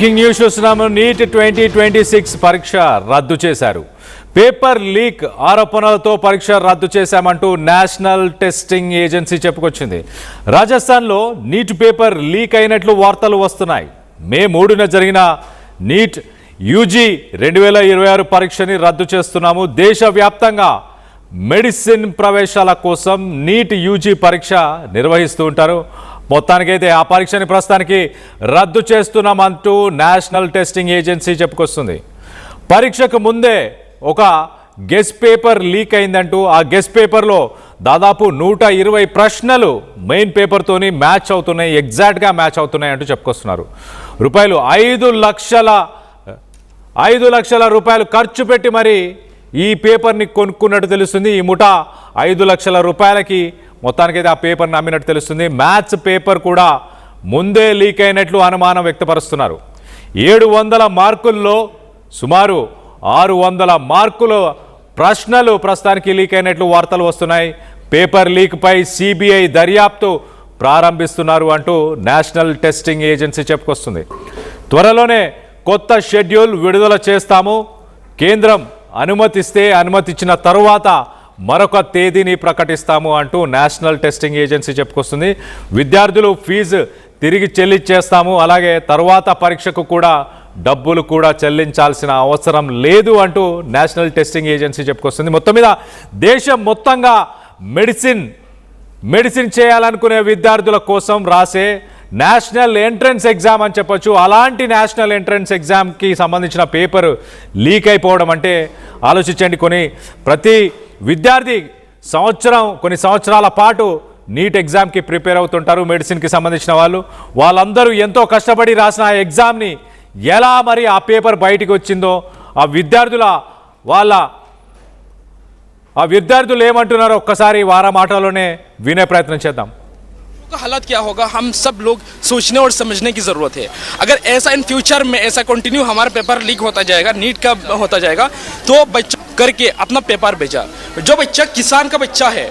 Breaking news చూస్తున్నాము. Neat 2026 పరీక్ష రద్దు చేశారు. పేపర్ లీక్ ఆరోపణలతో పరీక్ష రద్దు చేశామంటూ నేషనల్ టెస్టింగ్ ఏజెన్సీ చెప్పుకొచ్చింది. రాజస్థాన్లో నీట్ పేపర్ లీక్ అయినట్లు వార్తలు వస్తున్నాయి. మే 3న జరిగిన నీట్ యూజీ 2026 పరీక్షని రద్దు చేస్తున్నాము. దేశవ్యాప్తంగా మెడిసిన్ ప్రవేశాల కోసం నీట్ యూజీ పరీక్ష నిర్వహిస్తూ ఉంటారు. మొత్తానికైతే ఆ పరీక్షని ప్రస్తుతానికి రద్దు చేస్తున్నామంటూ నేషనల్ టెస్టింగ్ ఏజెన్సీ చెప్పుకొస్తుంది. పరీక్షకు ముందే ఒక గెస్ట్ పేపర్ లీక్ అయిందంటూ ఆ గెస్ట్ పేపర్లో దాదాపు 120 ప్రశ్నలు మెయిన్ పేపర్తోని మ్యాచ్ అవుతున్నాయి, ఎగ్జాక్ట్గా మ్యాచ్ అవుతున్నాయి అంటూ చెప్పుకొస్తున్నారు. రూపాయలు 5 లక్షల రూపాయలు ఖర్చు పెట్టి మరి ఈ పేపర్ని కొనుక్కున్నట్టు తెలుస్తుంది. ఈ ముఠా 5 లక్షల రూపాయలకి మొత్తానికైతే ఆ పేపర్ని అమ్మినట్టు తెలుస్తుంది. మ్యాథ్స్ పేపర్ కూడా ముందే లీక్ అయినట్లు అనుమానం వ్యక్తపరుస్తున్నారు. 700 మార్కుల్లో సుమారు 600 మార్కుల ప్రశ్నలు ప్రస్తుతానికి లీక్ అయినట్లు వార్తలు వస్తున్నాయి. పేపర్ లీక్పై సిబిఐ దర్యాప్తు ప్రారంభిస్తున్నారు అంటూ నేషనల్ టెస్టింగ్ ఏజెన్సీ చెప్పుకొస్తుంది. త్వరలోనే కొత్త షెడ్యూల్ విడుదల చేస్తాము. కేంద్రం అనుమతిచ్చిన తరువాత మరొక తేదీని ప్రకటిస్తాము అంటూ నేషనల్ టెస్టింగ్ ఏజెన్సీ చెప్పుకొస్తుంది. విద్యార్థులు ఫీజు తిరిగి చెల్లించేస్తాము, అలాగే తరువాత పరీక్షకు కూడా డబ్బులు కూడా చెల్లించాల్సిన అవసరం లేదు అంటూ నేషనల్ టెస్టింగ్ ఏజెన్సీ చెప్పుకొస్తుంది. మొత్తం మీద దేశం మొత్తంగా మెడిసిన్ చేయాలనుకునే విద్యార్థుల కోసం రాసే నేషనల్ ఎంట్రన్స్ ఎగ్జామ్ అని చెప్పొచ్చు. అలాంటి నేషనల్ ఎంట్రన్స్ ఎగ్జామ్కి సంబంధించిన పేపర్ లీక్ అయిపోవడం అంటే ఆలోచించండి. ప్రతి విద్యార్థి కొన్ని సంవత్సరాల పాటు నీట్ ఎగ్జామ్కి ప్రిపేర్ అవుతుంటారు. మెడిసిన్కి సంబంధించిన వాళ్ళందరూ ఎంతో కష్టపడి రాసిన ఆ ఎగ్జామ్ని ఎలా మరి ఆ పేపర్ బయటికి వచ్చిందో ఆ విద్యార్థులు ఏమంటున్నారో ఒక్కసారి వారా మాటలోనే వినే ప్రయత్నం చేద్దాం. हालात क्या होगा हम सब लोग सोचने और समझने की ज़रूरत है. अगर ऐसा इन फ्यूचर में ऐसा कंटिन्यू हमारा पेपर लीक होता जाएगा, नीट का होता जाएगा, तो बच्चा करके अपना पेपर भेजा. जो बच्चा किसान का बच्चा है,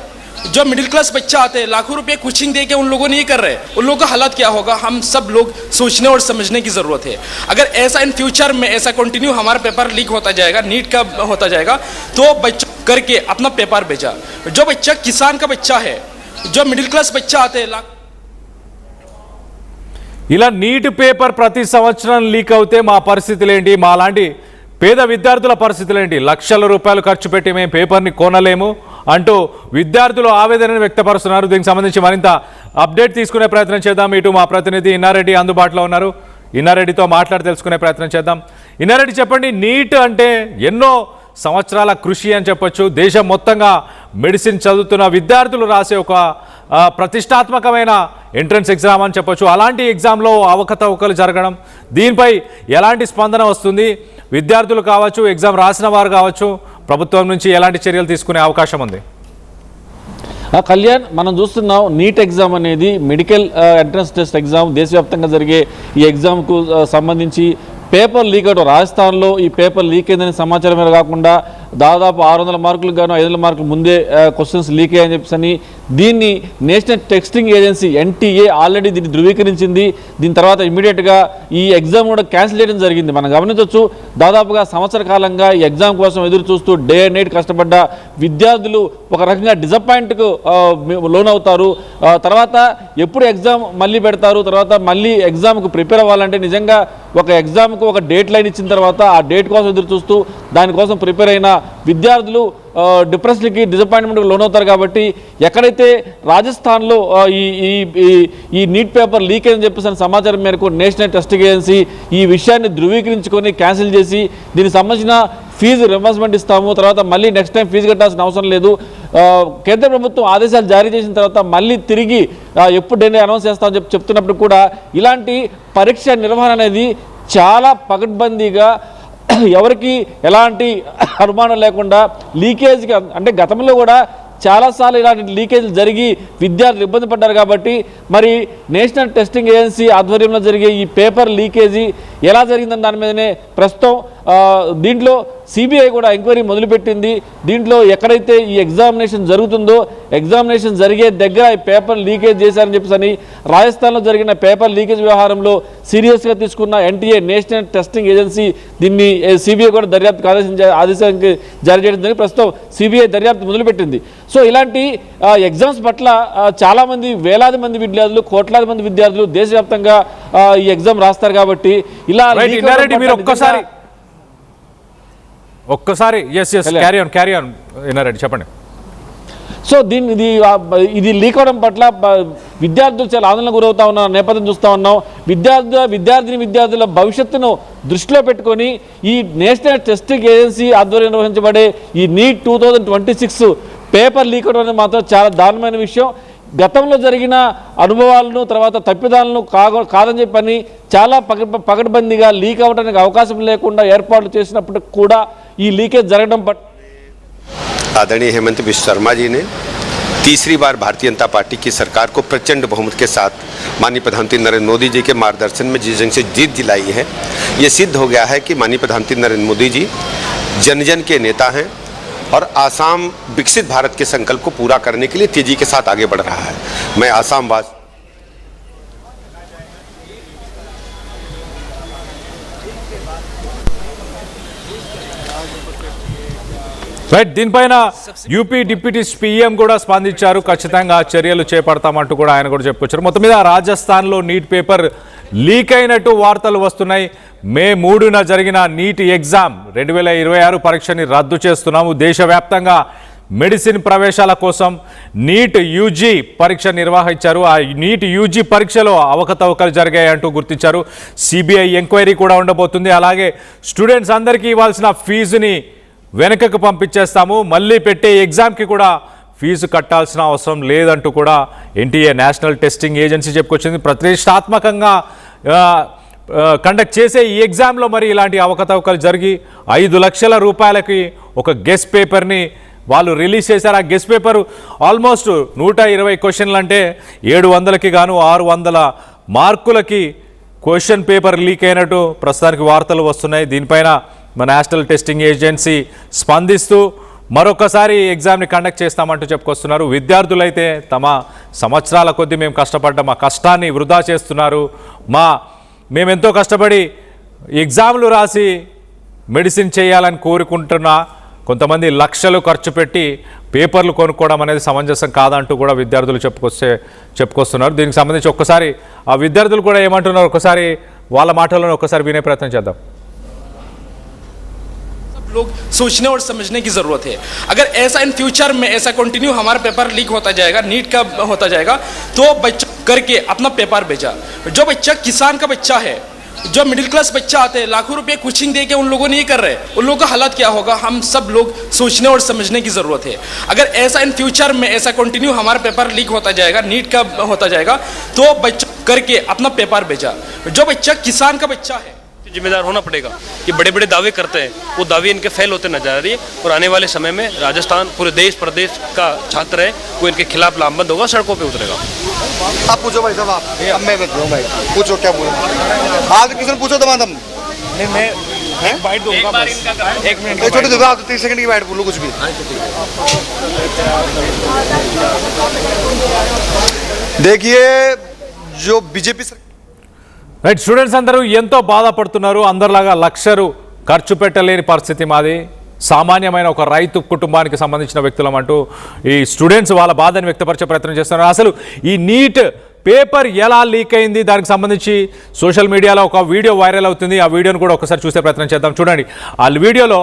जो मिडिल क्लास बच्चा आते हैं, लाखों रुपए कोचिंग दे के उन लोगों ने ये कर रहे हैं, उन लोगों का हालात क्या होगा हम सब लोग सोचने और समझने की ज़रूरत है. अगर ऐसा इन फ्यूचर में ऐसा कंटिन्यू हमारा पेपर लीक होता जाएगा, नीट का होता जाएगा, तो बच्चा करके अपना पेपर भेजा. जो बच्चा किसान का बच्चा है, जो मिडिल क्लास बच्चा आते हैं, ఇలా నీట్ పేపర్ ప్రతి సంవత్సరం లీక్ అవుతే మా పరిస్థితులు ఏంటి, మా లాంటి పేద విద్యార్థుల పరిస్థితులు ఏంటి, లక్షల రూపాయలు ఖర్చు పెట్టి మేము పేపర్ని కొనలేము అంటూ విద్యార్థులు ఆవేదనను వ్యక్తపరుస్తున్నారు. దీనికి సంబంధించి మరింత అప్డేట్ తీసుకునే ప్రయత్నం చేద్దాం. ఇటు మా ప్రతినిధి ఇన్నారెడ్డి అందుబాటులో ఉన్నారు. ఇన్నారెడ్డితో మాట్లాడి తెలుసుకునే ప్రయత్నం చేద్దాం. ఇన్నారెడ్డి, చెప్పండి, నీట్ అంటే ఎన్నో సంవత్సరాల కృషి అని చెప్పొచ్చు. దేశం మొత్తంగా మెడిసిన్ చదువుతున్న విద్యార్థులు రాసే ఒక ప్రతిష్టాత్మకమైన ఎంట్రన్స్ ఎగ్జామ్ అని చెప్పొచ్చు. అలాంటి ఎగ్జామ్లో అవకతవకలు జరగడం, దీనిపై ఎలాంటి స్పందన వస్తుంది? విద్యార్థులు కావచ్చు, ఎగ్జామ్ రాసిన వారు కావచ్చు, ప్రభుత్వం నుంచి ఎలాంటి చర్యలు తీసుకునే అవకాశం ఉంది? కళ్యాణ్, మనం చూస్తున్నాం నీట్ ఎగ్జామ్ అనేది మెడికల్ ఎంట్రన్స్ టెస్ట్ ఎగ్జామ్. దేశవ్యాప్తంగా జరిగే ఈ ఎగ్జామ్కు సంబంధించి పేపర్ లీక్ అవడం, రాజస్థాన్లో ఈ పేపర్ లీక్ అయిందనే సమాచారం మీద కాకుండా దాదాపు 600 మార్కులకు గాను 500 మార్కులు ముందే క్వశ్చన్స్ లీక్ అయ్యాయని చెప్పని దీన్ని national Testing agency NTA already దీన్ని ధృవీకరించింది. దీని తర్వాత ఇమీడియట్గా ఈ ఎగ్జామ్ కూడా క్యాన్సిల్ చేయడం జరిగింది. మనం గమనించవచ్చు, దాదాపుగా సంవత్సర కాలంగా ఈ ఎగ్జామ్ కోసం ఎదురు చూస్తూ డే అండ్ నైట్ కష్టపడ్డ విద్యార్థులు ఒక రకంగా డిసప్పాయింట్కు లోనవుతారు. తర్వాత ఎప్పుడు ఎగ్జామ్ మళ్ళీ పెడతారు, తర్వాత మళ్ళీ ఎగ్జామ్కు ప్రిపేర్ అవ్వాలంటే నిజంగా ఒక ఎగ్జామ్కు ఒక డేట్ లైన్ ఇచ్చిన తర్వాత ఆ డేట్ కోసం ఎదురు చూస్తూ దానికోసం ప్రిపేర్ అయిన విద్యార్థులు డిప్రెషన్కి, డిసప్పాయింట్మెంట్కి లోనవుతారు. కాబట్టి ఎక్కడైతే రాజస్థాన్లో ఈ నీట్ పేపర్ లీక్ అని చెప్పేసి సమాచారం మేరకు నేషనల్ టెస్టింగ్ ఏజెన్సీ ఈ విషయాన్ని ధృవీకరించుకొని క్యాన్సిల్ చేసి దీనికి సంబంధించిన ఫీజు రింబర్స్మెంట్ ఇస్తాము, తర్వాత మళ్ళీ నెక్స్ట్ టైం ఫీజు కట్టాల్సిన అవసరం లేదు, కేంద్ర ప్రభుత్వం ఆదేశాలు జారీ చేసిన తర్వాత మళ్ళీ తిరిగి ఎప్పుడు డేట్ అనౌన్స్ చేస్తామని చెప్తున్నప్పుడు కూడా ఇలాంటి పరీక్ష నిర్వహణ అనేది చాలా పకడ్బందీగా ఎవరికి ఎలాంటి అనుమానం లేకుండా లీకేజ్కి, అంటే గతంలో కూడా చాలాసార్లు ఇలాంటి లీకేజీలు జరిగి విద్యార్థులు ఇబ్బంది పడ్డారు. కాబట్టి మరి నేషనల్ టెస్టింగ్ ఏజెన్సీ ఆధ్వర్యంలో జరిగే ఈ పేపర్ లీకేజీ ఎలా జరిగిందని దాని మీదనే ప్రస్తుతం దీంట్లో సిబిఐ కూడా ఎంక్వైరీ మొదలుపెట్టింది. దీంట్లో ఎక్కడైతే ఈ ఎగ్జామినేషన్ జరుగుతుందో ఎగ్జామినేషన్ జరిగే దగ్గర ఈ పేపర్ లీకేజ్ చేశారని చెప్పేసి రాజస్థాన్లో జరిగిన పేపర్ లీకేజ్ వ్యవహారంలో సీరియస్గా తీసుకున్న ఎన్టీఏ నేషనల్ టెస్టింగ్ ఏజెన్సీ దీన్ని సిబిఐ కూడా దర్యాప్తుకు ఆదేశానికి జారీ చేయడం జరిగింది. ప్రస్తుతం సిబిఐ దర్యాప్తు మొదలుపెట్టింది. సో ఇలాంటి ఎగ్జామ్స్ పట్ల చాలామంది వేలాది మంది విద్యార్థులు కోట్లాది మంది విద్యార్థులు దేశవ్యాప్తంగా ఈ ఎగ్జామ్ రాస్తారు కాబట్టి ఇలా ఒక్కసారి క్యారీ ఆన్ ఇన్నారెడ్డి చెప్పండి. సో ఇది లీక్ అవడం పట్ల విద్యార్థులు చాలా ఆందోళన గురవుతా ఉన్న నేపథ్యం చూస్తూ ఉన్నాం. విద్యార్థుల భవిష్యత్తును దృష్టిలో పెట్టుకొని ఈ నేషనల్ టెస్టింగ్ ఏజెన్సీ ఆధ్వర్యంలో నిర్వహించబడే ఈ నీట్ 2026 పేపర్ లీక్ అవడం అనేది మాత్రం చాలా దారుణమైన విషయం. గతంలో జరిగిన అనుభవాలను తర్వాత తప్పిదాలను కాదని చెప్పని చాలా పకడ్బందీగా లీక్ అవ్వడానికి అవకాశం లేకుండా ఏర్పాట్లు చేసినప్పటికి కూడా ఈ లీకేజ్ జరగడం आदरणीय हेमंत बिश्व शर्मा जी ने तीसरी बार भारतीय जनता पार्टी की सरकार को प्रचंड बहुमत के साथ माननीय प्रधानमंत्री नरेंद्र मोदी जी के मार्गदर्शन में जिस जंग से जीत दिलाई है, ये सिद्ध हो गया है कि माननीय प्रधानमंत्री नरेंद्र मोदी जी जन जन के नेता हैं और आसाम विकसित भारत के संकल्प को पूरा करने के लिए तेजी के साथ आगे बढ़ रहा है. मैं आसाम वासी రైట్, దీనిపైన యూపీ డిప్యూటీ పీఎం కూడా స్పందించారు. ఖచ్చితంగా చర్యలు చేపడతామంటూ కూడా ఆయన కూడా చెప్పుకొచ్చారు. మొత్తం మీద రాజస్థాన్లో నీట్ పేపర్ లీక్ అయినట్టు వార్తలు వస్తున్నాయి. మే 3న జరిగిన నీట్ ఎగ్జామ్ 2026 పరీక్షని రద్దు చేస్తున్నాము. దేశవ్యాప్తంగా మెడిసిన్ ప్రవేశాల కోసం నీట్ యూజీ పరీక్ష నిర్వహించారు. ఆ నీట్ యూజీ పరీక్షలో అవకతవకలు జరిగాయంటూ గుర్తించారు. సిబిఐ ఎంక్వైరీ కూడా ఉండబోతుంది. అలాగే స్టూడెంట్స్ అందరికీ ఇవ్వాల్సిన ఫీజుని వెనకకు పంపించేస్తాము, మళ్ళీ పెట్టే ఎగ్జామ్కి కూడా ఫీజు కట్టాల్సిన అవసరం లేదంటూ కూడా ఎన్టీఏ నేషనల్ టెస్టింగ్ ఏజెన్సీ చెప్పుకొచ్చింది. ప్రతిష్టాత్మకంగా కండక్ట్ చేసే ఈ ఎగ్జామ్లో మరి ఇలాంటి అవకతవకలు జరిగి 5 లక్షల రూపాయలకి ఒక గెస్ట్ పేపర్ని వాళ్ళు రిలీజ్ చేశారు. ఆ గెస్ట్ పేపర్ ఆల్మోస్ట్ 120 క్వశ్చన్లు అంటే 700కి గాను 600 మార్కులకి క్వశ్చన్ పేపర్ లీక్ అయినట్టు ప్రస్తుతానికి వార్తలు వస్తున్నాయి. దీనిపైన మన నేషనల్ టెస్టింగ్ ఏజెన్సీ స్పందిస్తూ మరొకసారి ఎగ్జామ్ని కండక్ట్ చేస్తామంటూ చెప్పుకొస్తున్నారు. విద్యార్థులైతే తమ సంవత్సరాల కొద్దీ మేము కష్టపడ్డాం, మా కష్టాన్ని వృధా చేస్తున్నారు, మేమెంతో కష్టపడి ఎగ్జామ్లు రాసి మెడిసిన్ చేయాలని కోరుకుంటున్నా కొంతమంది లక్షలు ఖర్చు పెట్టి పేపర్లు కొనుక్కోవడం అనేది సమంజసం కాదంటూ కూడా విద్యార్థులు చెప్పుకొస్తున్నారు. దీనికి సంబంధించి ఒక్కసారి ఆ విద్యార్థులు కూడా ఏమంటున్నారు ఒకసారి వాళ్ళ మాటలను ఒక్కసారి వినే ప్రయత్నం చేద్దాం. लोग सोचने और समझने की ज़रूरत है. अगर ऐसा इन फ्यूचर में ऐसा कंटिन्यू हमारा पेपर लीक होता जाएगा, नीट का होता जाएगा, तो बच्चा करके अपना पेपर भेजा. जो बच्चा किसान का बच्चा है, जो मिडिल क्लास बच्चा आते हैं, लाखों रुपए कोचिंग दे के उन लोगों ने ये कर रहे हैं, उन लोगों का हालात क्या होगा, हम सब लोग सोचने और समझने की ज़रूरत है. अगर ऐसा इन फ्यूचर में ऐसा कंटिन्यू हमारा पेपर लीक होता जाएगा, नीट का होता जाएगा, तो बच्चा करके अपना पेपर भेजा. जो बच्चा किसान का बच्चा है जिम्मेदार होना पड़ेगा. ये बड़े बड़े दावे करते हैं, वो दावे इनके फेल होते नजर आ रही है और आने वाले समय में राजस्थान पूरे देश प्रदेश का छात्र है वो इनके खिलाफ लामबंद होगा, सड़कों पे उतरेगा. आप पूछो भाई साहब, आप अब मैं बैठ रहा हूँ भाई, पूछो क्या बोलो. आज किसी ने पूछो तो मातम नहीं, मैं बाइट दूंगा बस. एक मिनट छोटे दूंगा, आप 30 सेकंड की बाइट बोलो कुछ भी. देखिए जो बीजेपी రైట్, స్టూడెంట్స్ అందరూ ఎంతో బాధపడుతున్నారు. అందరిలాగా లక్షలు ఖర్చు పెట్టలేని పరిస్థితి మాది, సామాన్యమైన ఒక రైతు కుటుంబానికి సంబంధించిన వ్యక్తులం అంటూ ఈ స్టూడెంట్స్ వాళ్ళ బాధని వ్యక్తపరిచే ప్రయత్నం చేస్తున్నారు. అసలు ఈ నీట్ పేపర్ ఎలా లీక్ అయింది దానికి సంబంధించి సోషల్ మీడియాలో ఒక వీడియో వైరల్ అవుతుంది. ఆ వీడియోను కూడా ఒకసారి చూసే ప్రయత్నం చేద్దాం. చూడండి, ఆ వీడియోలో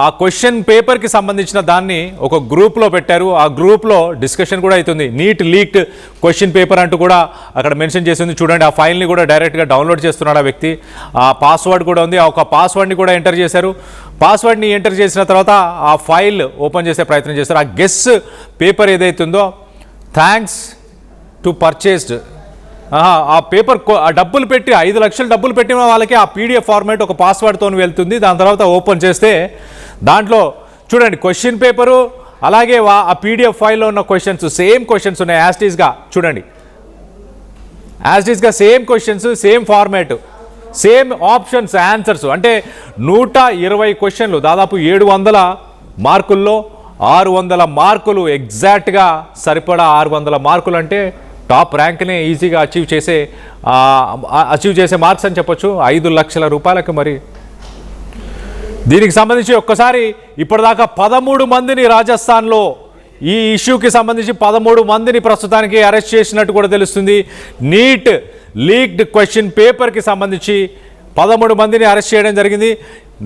ఆ క్వశ్చన్ పేపర్కి సంబంధించిన దాన్ని ఒక గ్రూప్లో పెట్టారు. ఆ గ్రూప్లో డిస్కషన్ కూడా అవుతుంది. నీట్ లీక్డ్ క్వశ్చన్ పేపర్ అంటూ కూడా అక్కడ మెన్షన్ చేసింది. చూడండి, ఆ ఫైల్ని కూడా డైరెక్ట్గా డౌన్లోడ్ చేస్తున్నాడు ఆ వ్యక్తి. ఆ పాస్వర్డ్ కూడా ఉంది, ఆ ఒక పాస్వర్డ్ని కూడా ఎంటర్ చేశారు. పాస్వర్డ్ని ఎంటర్ చేసిన తర్వాత ఆ ఫైల్ ఓపెన్ చేసే ప్రయత్నం చేస్తారు. ఆ గెస్ పేపర్ ఏదైతుందో థ్యాంక్స్ టు పర్చేస్డ్, ఆ పేపర్ ఆ డబ్బులు పెట్టి 5 లక్షలు డబ్బులు పెట్టిన వాళ్ళకి ఆ పీడిఎఫ్ ఫార్మాట్ ఒక పాస్వర్డ్తో వెళ్తుంది. దాని తర్వాత ఓపెన్ చేస్తే దాంట్లో చూడండి క్వశ్చన్ పేపరు అలాగే ఆ పీడిఎఫ్ ఫైల్లో ఉన్న క్వశ్చన్స్ సేమ్ క్వశ్చన్స్ ఉన్నాయి యాజ్ టీజ్గా. చూడండి, యాజ్ టీజ్గా same questions same format. Same options answers. అంటే 120 క్వశ్చన్లు, దాదాపు 700 మార్కుల్లో 600 మార్కులు ఎగ్జాక్ట్గా సరిపడా 600 మార్కులు అంటే టాప్ ర్యాంక్ని ఈజీగా అచీవ్ చేసే మార్క్స్ అని చెప్పొచ్చు. 5 లక్షల రూపాయలకు. మరి దీనికి సంబంధించి ఒక్కసారి ఇప్పటిదాకా 13 మందిని రాజస్థాన్లో ఈ ఇష్యూకి సంబంధించి 13 మందిని ప్రస్తుతానికి అరెస్ట్ చేసినట్టు కూడా తెలుస్తుంది. నీట్ లీక్డ్ క్వశ్చన్ పేపర్కి సంబంధించి 13 మందిని అరెస్ట్ చేయడం జరిగింది.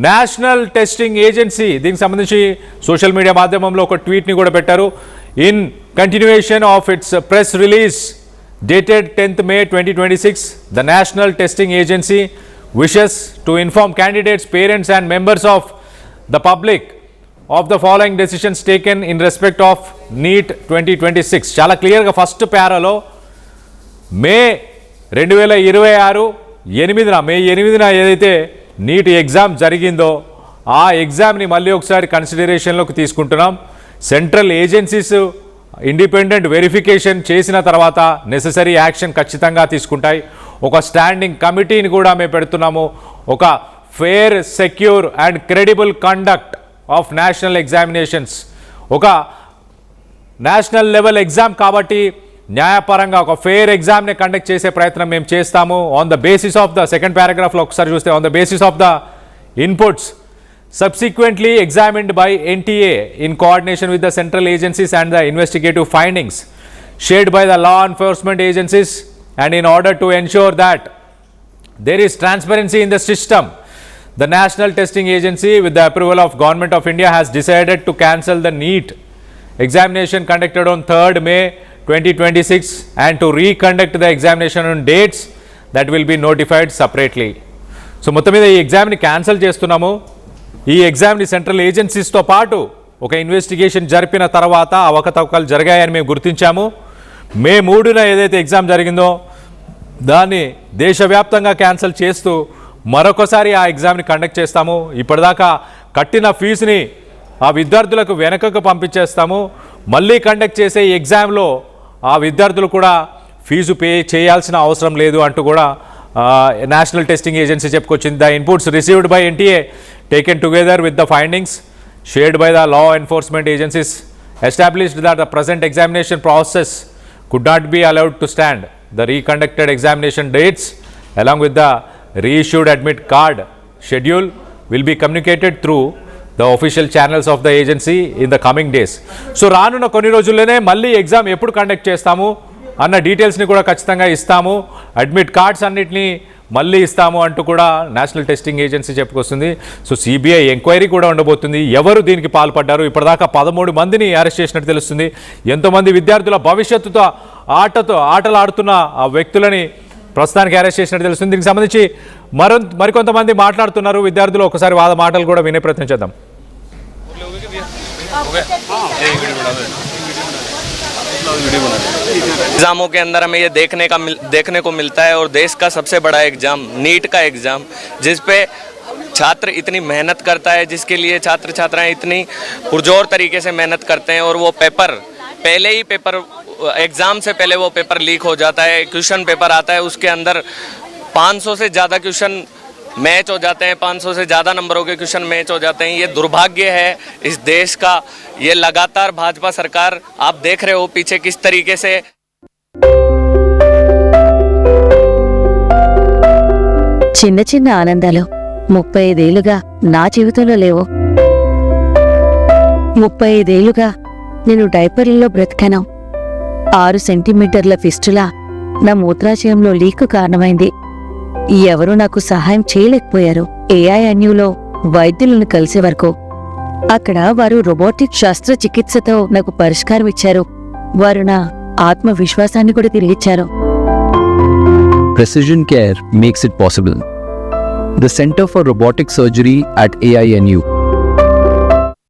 నేషనల్ టెస్టింగ్ ఏజెన్సీ దీనికి సంబంధించి సోషల్ మీడియా మాధ్యమంలో ఒక ట్వీట్ని కూడా పెట్టారు. In continuation of it's press release dated 10th May 2026, the National Testing Agency wishes to inform candidates, parents and members of the public of the following decisions taken in respect of NEET 2026. చాలా క్లియర్గా first ప్యారాలో మే 2026 మే 8న ఏదైతే NEET exam జరిగిందో ఆ ఎగ్జామ్ని మళ్ళీ ఒకసారి కన్సిడరేషన్లోకి తీసుకుంటున్నాం. Central agencies independent verification చేసిన తర్వాత నెససరీ యాక్షన్ ఖచ్చితంగా తీసుకుంటాయి. ఒక స్టాండింగ్ కమిటీని కూడా మేము పెడుతున్నాము. ఒక fair, secure and credible conduct of national examinations, ఒక నేషనల్ లెవెల్ ఎగ్జామ్ కాబట్టి న్యాయపరంగా ఒక ఫెయిర్ ఎగ్జామ్ని కండక్ట్ చేసే ప్రయత్నం మేము చేస్తాము. On the basis of the second పారాగ్రాఫ్లో ఒకసారి చూస్తే, on the basis of the inputs subsequently examined by NTA in coordination with the central agencies and the investigative findings shared by the law enforcement agencies, and in order to ensure that there is transparency in the system, the National Testing Agency, with the approval of Government of India, has decided to cancel the NEET examination conducted on 3rd May 2026 and to reconduct the examination on dates that will be notified separately. So మొత్తం మీద ఈ ఎగ్జామ్ని cancel చేస్తున్నాము. ఈ ఎగ్జామ్ని central ఏజెన్సీస్తో పాటు ఒక investigation జరిపిన తర్వాత అవకతవకలు జరిగాయని మేము గుర్తించాము. మే 3న ఏదైతే ఎగ్జామ్ జరిగిందో దాన్ని దేశవ్యాప్తంగా క్యాన్సిల్ చేస్తూ మరొకసారి ఆ ఎగ్జామ్ని కండక్ట్ చేస్తాము. ఇప్పటిదాకా కట్టిన ఫీజుని ఆ విద్యార్థులకు వెనకకు పంపించేస్తాము. మళ్ళీ కండక్ట్ చేసే ఈ ఎగ్జామ్లో ఆ విద్యార్థులు కూడా ఫీజు పే చేయాల్సిన అవసరం లేదు అంటూ కూడా నేషనల్ టెస్టింగ్ ఏజెన్సీ చెప్పుకొచ్చింది. The inputs received by NTA taken together with the findings shared by the law enforcement agencies established that the present examination process could not be allowed to stand. The reconducted examination dates along with the reissued admit card schedule will be communicated through the official channels of the agency in the coming days. So రానున్న కొన్ని రోజుల్లోనే మళ్ళీ exam ఎప్పుడు conduct చేస్తాము అన్న డీటెయిల్స్ని కూడా ఖచ్చితంగా ఇస్తాము. అడ్మిట్ కార్డ్స్ అన్నిటినీ మళ్ళీ ఇస్తాము అంటూ కూడా నేషనల్ టెస్టింగ్ ఏజెన్సీ చెప్పుకొస్తుంది. సో సిబిఐ ఎంక్వైరీ కూడా ఉండబోతుంది. ఎవరు దీనికి పాల్పడ్డారు? ఇప్పటిదాకా 13 మందిని అరెస్ట్ చేసినట్టు తెలుస్తుంది. ఎంతోమంది విద్యార్థుల భవిష్యత్తుతో ఆటలాడుతున్న ఆ వ్యక్తులని ప్రస్తుతానికి అరెస్ట్ చేసినట్టు తెలుస్తుంది. దీనికి సంబంధించి మరికొంతమంది మాట్లాడుతున్నారు విద్యార్థులు. ఒకసారి వాళ్ళ మాటలు కూడా వినే ప్రయత్నం చేద్దాం. एग्जामों के अंदर हमें ये देखने को मिलता है, और देश का सबसे बड़ा एग्जाम नीट का एग्जाम, जिस पे छात्र इतनी मेहनत करता है, जिसके लिए छात्र छात्राएं इतनी पुरजोर तरीके से मेहनत करते हैं, और वो पेपर एग्जाम से पहले वो पेपर लीक हो जाता है. क्वेश्चन पेपर आता है, उसके अंदर 500 से ज़्यादा क्वेश्चन मैच हो जाते हैं, 500 से ज़्यादा नंबरों के क्वेश्चन मैच हो जाते हैं. ये दुर्भाग्य है इस देश का. ये लगातार भाजपा सरकार, आप देख रहे हो पीछे किस तरीके से చిన్న చిన్న ఆనందాలు 35 ఏళ్లుగా నా జీవితంలో లేవు. 35 ఏళ్లుగా నేను డైపర్లలో బ్రతికాను. 6 సెంటీమీటర్ల ఫిస్టులా నా మూత్రాశయంలో లీకు కారణమైంది. ఎవరూ నాకు సహాయం చేయలేకపోయారు. ఏఐఎన్యూలో వైద్యులను కలిసే వరకు అక్కడ వారు రోబోటిక్ శస్త్రచికిత్సతో నాకు పరిష్కారం ఇచ్చారు. వారు నా ఆత్మవిశ్వాసాన్ని కూడా తిరిగిచ్చారు. Precision care makes it possible. The Center for Robotic Surgery at AINU